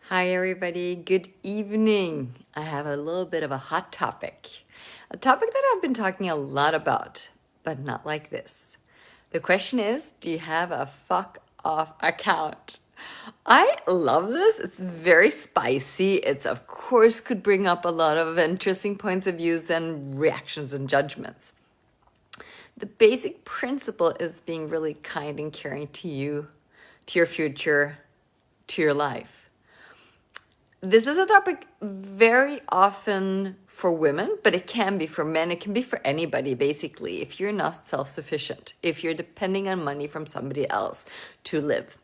Hi, everybody. Good evening. I have a little bit of a hot topic, a topic that I've been talking a lot about, but not like this. The question is, do you have a fuck off account? I love this. It's very spicy. It's, of course, could bring up a lot of interesting points of views and reactions and judgments. The basic principle is being really kind and caring to you, to your future, to your life. This is a topic very often for women, but it can be for men. It can be for anybody, basically, if you're not self-sufficient, if you're depending on money from somebody else to live.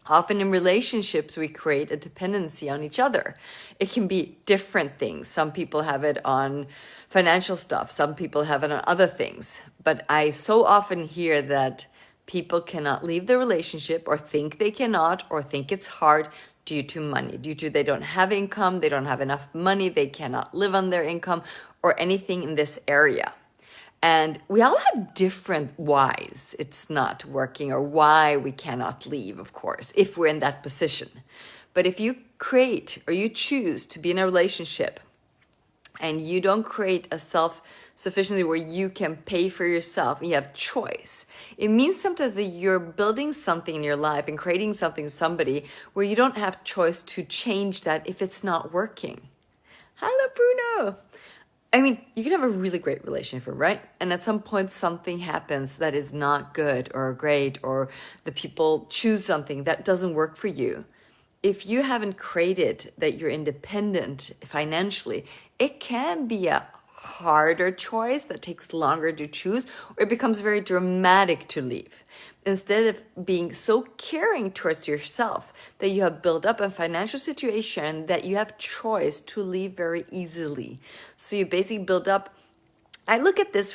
Often in relationships, we create a dependency on each other. It can be different things. Some people have it on financial stuff. Some people have it on other things. But I so often hear that people cannot leave the relationship or think they cannot or think it's hard due to money, due to they don't have income, they don't have enough money, they cannot live on their income or anything in this area. And we all have different whys it's not working or why we cannot leave, of course, if we're in that position. But if you create or you choose to be in a relationship and you don't create a self-sufficiency where you can pay for yourself and you have choice, it means sometimes that you're building something in your life and creating something, somebody, where you don't have choice to change that if it's not working. Hello, Bruno. I mean, you can have a really great relationship, right? And at some point, something happens that is not good or great, or the people choose something that doesn't work for you. If you haven't created that you're independent financially, it can be a harder choice that takes longer to choose, or it becomes very dramatic to leave. Instead of being so caring towards yourself that you have built up a financial situation that you have choice to leave very easily. So you basically build up, I look at this,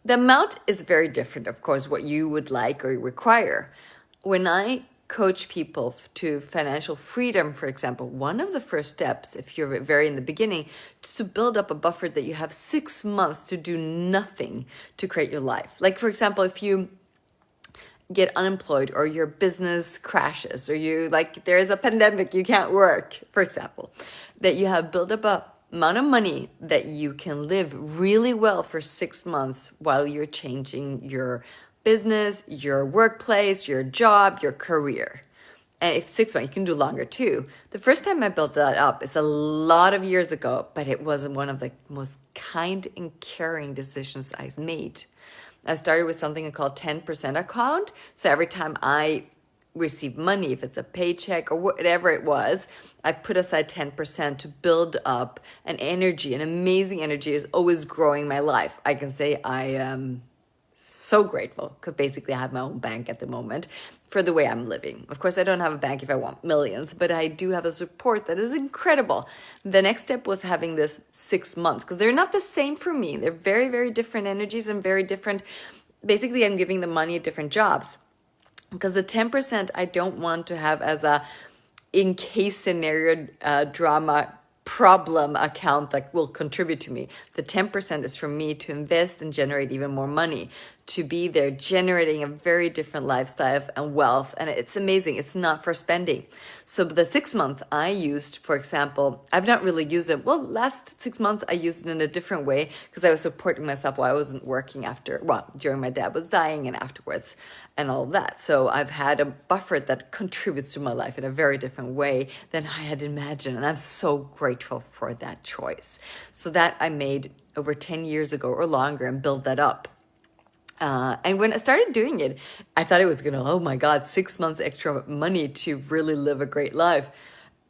the amount is very different, of course, what you would like or require. When I coach people to financial freedom, for example, one of the first steps, if you're very in the beginning, is to build up a buffer that you have 6 months to do nothing to create your life. Like, for example, if you get unemployed or your business crashes or you like there's a pandemic, you can't work, for example, that you have built up a amount of money that you can live really well for 6 months while you're changing your business, your workplace, your job, your career. And if 6 months, you can do longer too. The first time I built that up is a lot of years ago, but it was one of the most kind and caring decisions I made. I started with something called 10% account. So every time I receive money, if it's a paycheck or whatever it was, I put aside 10% to build up an energy. An amazing energy is always growing my life. I can say I am so grateful because basically I have my own bank at the moment for the way I'm living. Of course, I don't have a bank if I want millions, but I do have a support that is incredible. The next step was having this 6 months because they're not the same for me. They're very, very different energies and very different. Basically, I'm giving the money at different jobs because the 10% I don't want to have as a in case scenario drama problem account that will contribute to me. The 10% is for me to invest and generate even more money, to be there generating a very different lifestyle and wealth. And it's amazing. It's not for spending. So the 6 month I used, for example, I've not really used it. Well, last 6 months I used it in a different way because I was supporting myself while I wasn't working during my dad was dying and afterwards and all of that. So I've had a buffer that contributes to my life in a very different way than I had imagined. And I'm so grateful for that choice. So that I made over 10 years ago or longer and built that up. And when I started doing it, I thought it was oh my God, 6 months extra money to really live a great life.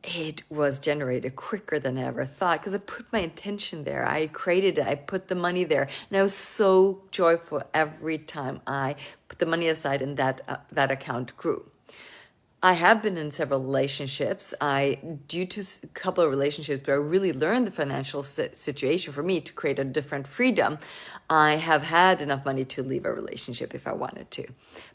It was generated quicker than I ever thought because I put my intention there. I created it. I put the money there. And I was so joyful every time I put the money aside and that account grew. I have been in several relationships. Due to a couple of relationships where I really learned the financial situation for me to create a different freedom, I have had enough money to leave a relationship if I wanted to.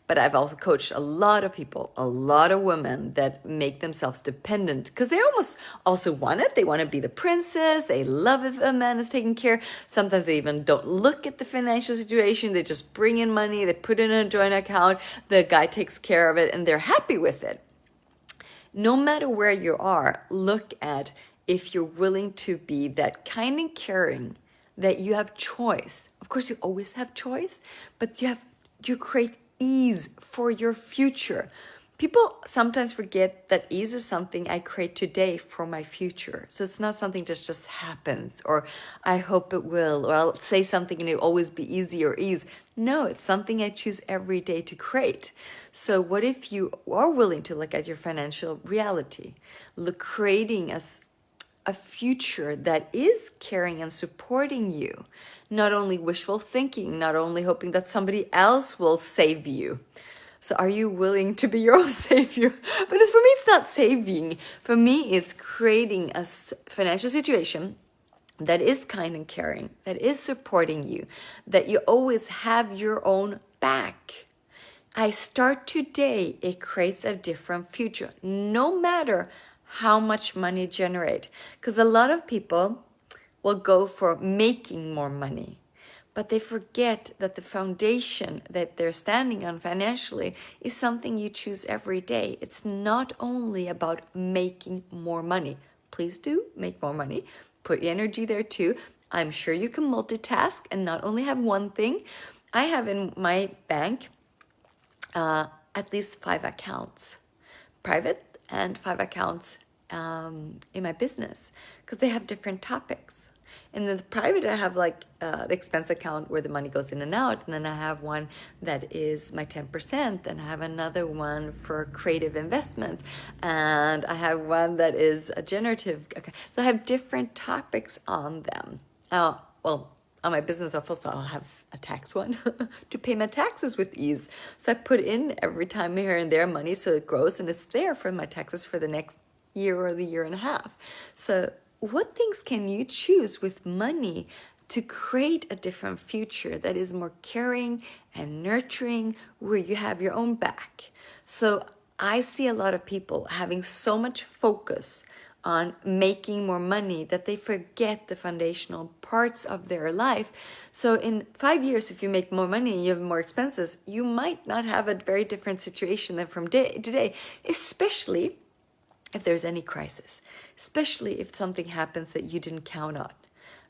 But I've also coached a lot of people, a lot of women that make themselves dependent because they almost also want it. They want to be the princess. They love if a man is taking care. Sometimes they even don't look at the financial situation. They just bring in money. They put it in a joint account. The guy takes care of it and they're happy with it. No matter where you are, look at if you're willing to be that kind and caring, that you have choice. Of course, you always have choice, but you create ease for your future. People sometimes forget that ease is something I create today for my future. So it's not something that just happens, or I hope it will, or I'll say something and it'll always be easy or ease. No, it's something I choose every day to create. So what if you are willing to look at your financial reality, creating a future that is caring and supporting you, not only wishful thinking, not only hoping that somebody else will save you. So are you willing to be your own savior? But for me, it's not saving. For me, it's creating a financial situation that is kind and caring, that is supporting you, that you always have your own back. I start today, it creates a different future, no matter how much money generate. Because a lot of people will go for making more money, but they forget that the foundation that they're standing on financially is something you choose every day. It's not only about making more money. Please do make more money. Put your energy there too. I'm sure you can multitask and not only have one thing. I have in my bank at least 5 accounts, private, and 5 accounts in my business, because they have different topics. In the private, I have like the expense account where the money goes in and out. And then I have one that is my 10%. And I have another one for creative investments. And I have one that is a generative. Okay. So I have different topics on them. Well, on my business office, I'll have a tax one to pay my taxes with ease. So I put in every time here and there money so it grows and it's there for my taxes for the next year or the year and a half. So what things can you choose with money to create a different future that is more caring and nurturing, where you have your own back? So I see a lot of people having so much focus on making more money that they forget the foundational parts of their life. So in 5 years, if you make more money and you have more expenses, you might not have a very different situation than from today, especially if there's any crisis, especially if something happens that you didn't count on.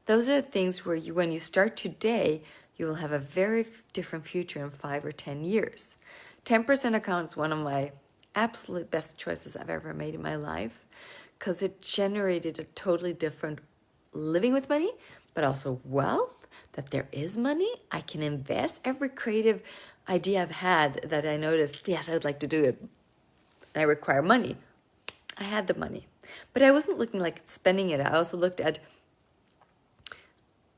Those are the things where when you start today, you will have a very different future in 5 or 10 years. 10% account is one of my absolute best choices I've ever made in my life, because it generated a totally different living with money, but also wealth, that there is money. I can invest. Every creative idea I've had that I noticed, yes, I would like to do it, and I require money. I had the money, but I wasn't looking like spending it. I also looked at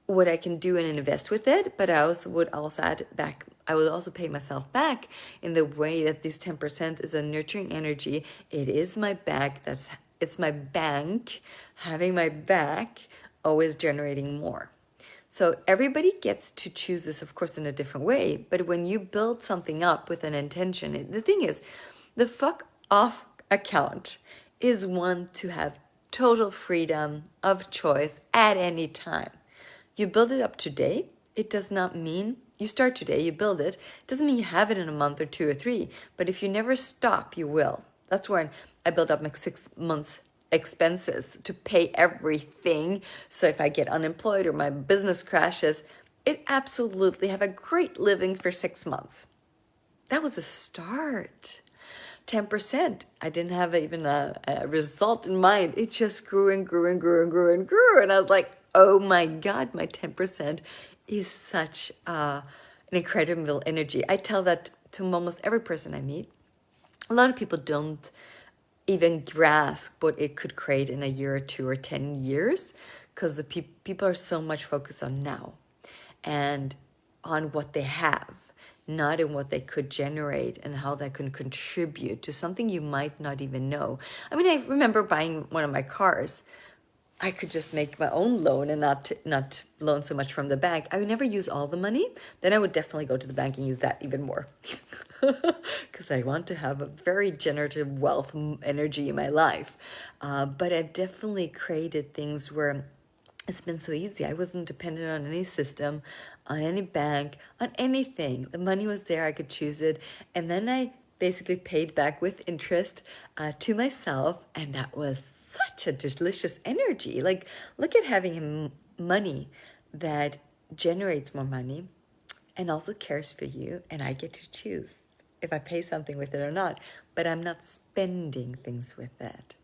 what I can do and invest with it, but I would also add back. I would also pay myself back in the way that this 10% is a nurturing energy. It is my back. It's my bank, having my back, always generating more. So everybody gets to choose this, of course, in a different way. But when you build something up with an intention, the thing is, the fuck off account is one to have total freedom of choice at any time. You build it up today. It does not mean you start today, you build it. It doesn't mean you have it in a month or 2 or 3. But if you never stop, you will. That's why I built up my 6 months expenses to pay everything. So if I get unemployed or my business crashes, it absolutely have a great living for 6 months. That was a start. 10%. I didn't have even a result in mind. It just grew and grew and grew and grew and grew. And I was like, oh my God, my 10% is such an incredible energy. I tell that to almost every person I meet. A lot of people don't even grasp what it could create in a year or 2 or 10 years, because the people are so much focused on now and on what they have, not in what they could generate and how that can contribute to something you might not even know. I mean, I remember buying one of my cars. I could just make my own loan and not loan so much from the bank. I would never use all the money. Then I would definitely go to the bank and use that even more. Because I want to have a very generative wealth energy in my life. But I've definitely created things where it's been so easy. I wasn't dependent on any system, on any bank, on anything. The money was there. I could choose it. And then I basically paid back with interest to myself. And that was such a delicious energy. Like, look at having money that generates more money and also cares for you, and I get to choose if I pay something with it or not, but I'm not spending things with it.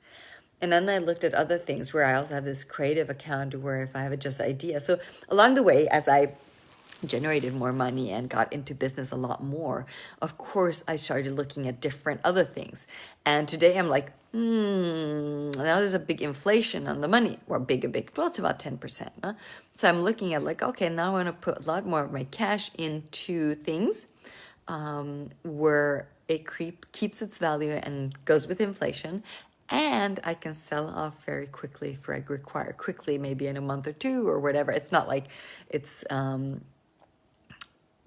And then I looked at other things where I also have this creative account where if I have just idea. So along the way, as I generated more money and got into business a lot more, of course, I started looking at different other things. And today I'm like, now there's a big inflation on the money, or big, well, it's about 10%. Huh? So I'm looking at like, okay, now I want to put a lot more of my cash into things where it keeps its value and goes with inflation. And I can sell off very quickly if I require quickly, maybe in a month or two or whatever. It's not like it's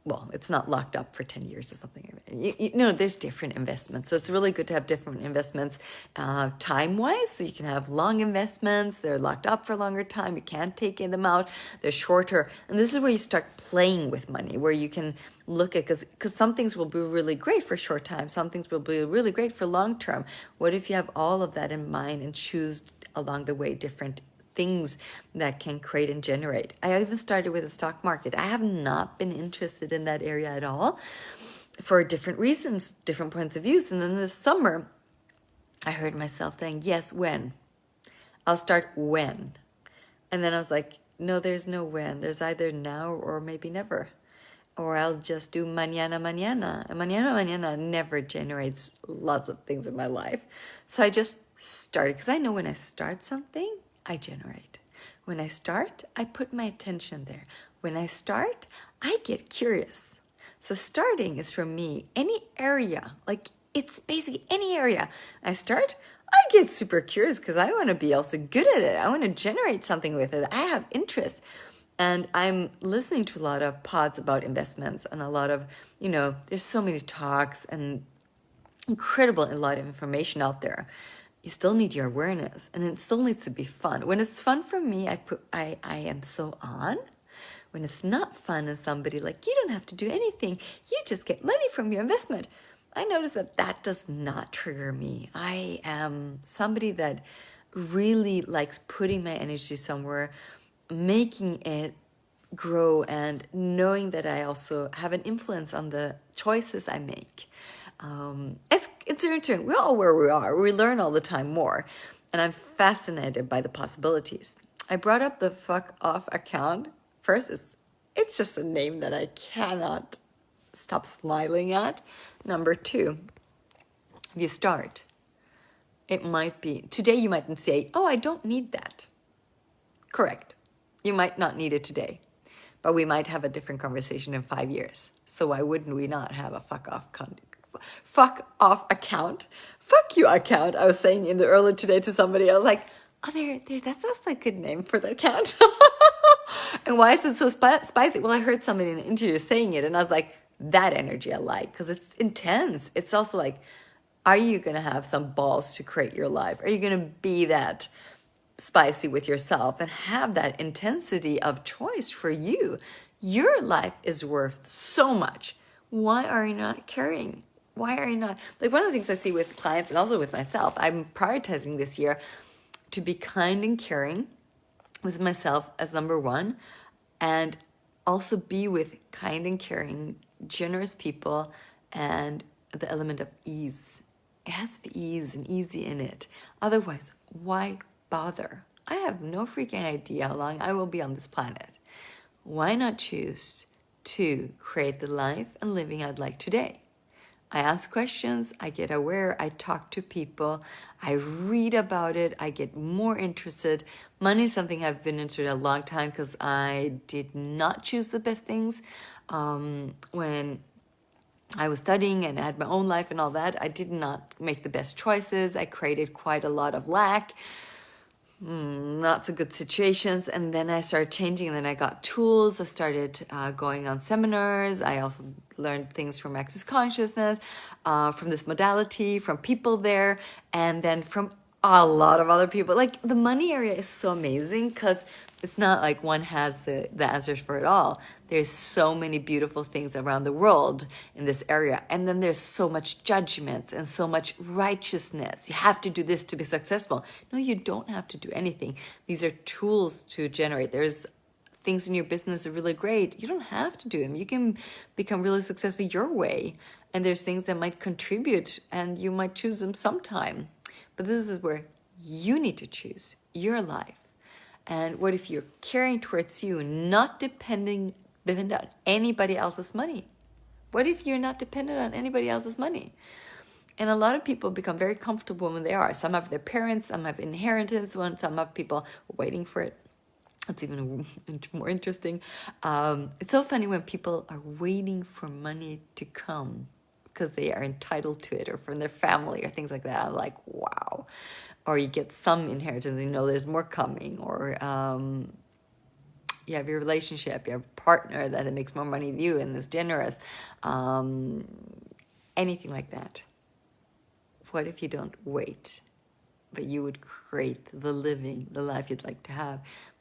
well, it's not locked up for 10 years or something. You know, there's different investments. So it's really good to have different investments time-wise. So you can have long investments. They're locked up for a longer time. You can't take them out. They're shorter. And this is where you start playing with money, where you can look at, because some things will be really great for short time. Some things will be really great for long term. What if you have all of that in mind and choose along the way different things that can create and generate? I even started with the stock market. I have not been interested in that area at all for different reasons, different points of views. And then this summer, I heard myself saying, yes, when? I'll start when? And then I was like, no, there's no when. There's either now or maybe never. Or I'll just do mañana, mañana. And mañana never generates lots of things in my life. So I just started, because I know when I start something, I generate. When I start, I put my attention there. When I start, I get curious. So starting is for me any area, like it's basically any area. I start, I get super curious because I want to be also good at it. I want to generate something with it. I have interest. And I'm listening to a lot of pods about investments and a lot of, you know, there's so many talks and incredible a lot of information out there. You still need your awareness, and it still needs to be fun. When it's fun for me, I am so on. When it's not fun and somebody like, you don't have to do anything, you just get money from your investment, I notice that that does not trigger me. I am somebody that really likes putting my energy somewhere, making it grow, and knowing that I also have an influence on the choices I make. It's interesting. We're all where we are. We learn all the time more. And I'm fascinated by the possibilities. I brought up the Fuck Off account. First, it's just a name that I cannot stop smiling at. Number two, if you start, it might be, today you might say, oh, I don't need that. Correct. You might not need it today, but we might have a different conversation in 5 years. So why wouldn't we not have a fuck off account? Fuck you account. I was saying in the earlier today to somebody, I was like, oh, that's also a good name for the account. And why is it so spicy? Well, I heard somebody in an interview saying it, and I was like, that energy I like, because it's intense. It's also like, are you going to have some balls to create your life? Are you going to be that spicy with yourself and have that intensity of choice for you? Your life is worth so much. Why are you not caring? Why are you not? Like, one of the things I see with clients and also with myself, I'm prioritizing this year to be kind and caring with myself as number one, and also be with kind and caring, generous people, and the element of ease. It has to be ease and easy in it. Otherwise, why bother? I have no freaking idea how long I will be on this planet. Why not choose to create the life and living I'd like today? I ask questions, I get aware, I talk to people, I read about it, I get more interested. Money is something I've been interested in a long time because I did not choose the best things. When I was studying and I had my own life and all that, I did not make the best choices. I created quite a lot of lack. Not so good situations, and then I started changing, and then I got tools. I started going on seminars. I also learned things from Access Consciousness, from this modality, from people there, and then from a lot of other people. Like the money area is so amazing because it's not like one has the answers for it all. There's so many beautiful things around the world in this area. And then there's so much judgments and so much righteousness. You have to do this to be successful. No, you don't have to do anything. These are tools to generate. There's things in your business are really great. You don't have to do them. You can become really successful your way. And there's things that might contribute and you might choose them sometime. But this is where you need to choose your life. And what if you're caring towards you, not dependent on anybody else's money? What if you're not dependent on anybody else's money? And a lot of people become very comfortable when they are. Some have their parents, some have inheritance, some have people waiting for it. That's even more interesting. It's so funny when people are waiting for money to come because they are entitled to it or from their family or things like that. I'm like, wow. Or you get some inheritance, you know, there's more coming. Or you have your relationship, you have a partner that it makes more money than you and is generous. Anything like that. What if you don't wait, but you would create the living, the life you'd like to have?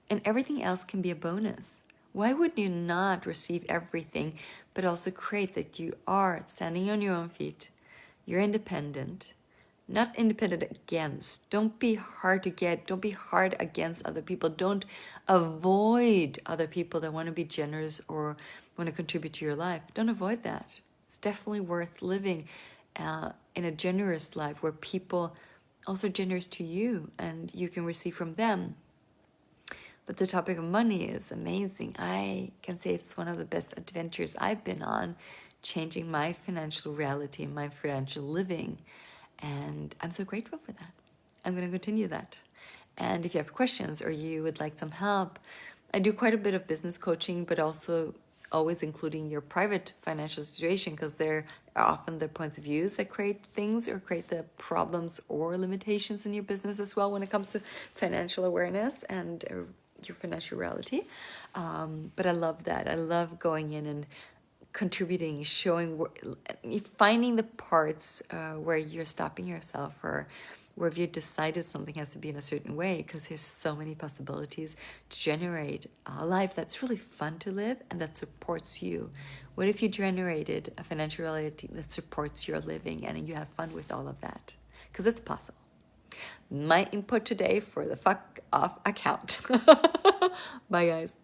And everything else can be a bonus. Why would you not receive everything, but also create that you are standing on your own feet, you're independent, not independent against. Don't be hard to get. Don't be hard against other people. Don't avoid other people that want to be generous or want to contribute to your life. Don't avoid that. It's definitely worth living in a generous life where people also generous to you and you can receive from them. But the topic of money is amazing. I can say it's one of the best adventures I've been on, changing my financial reality and my financial living. And I'm so grateful for that. I'm going to continue that. And if you have questions or you would like some help, I do quite a bit of business coaching, but also always including your private financial situation because they're often the points of views that create things or create the problems or limitations in your business as well when it comes to financial awareness and your financial reality. But I love that. I love going in and contributing, showing, finding the parts where you're stopping yourself or where if you decided something has to be in a certain way, because there's so many possibilities to generate a life that's really fun to live and that supports you. What if you generated a financial reality that supports your living and you have fun with all of that? Because it's possible. My input today for the fuck off account. Bye guys.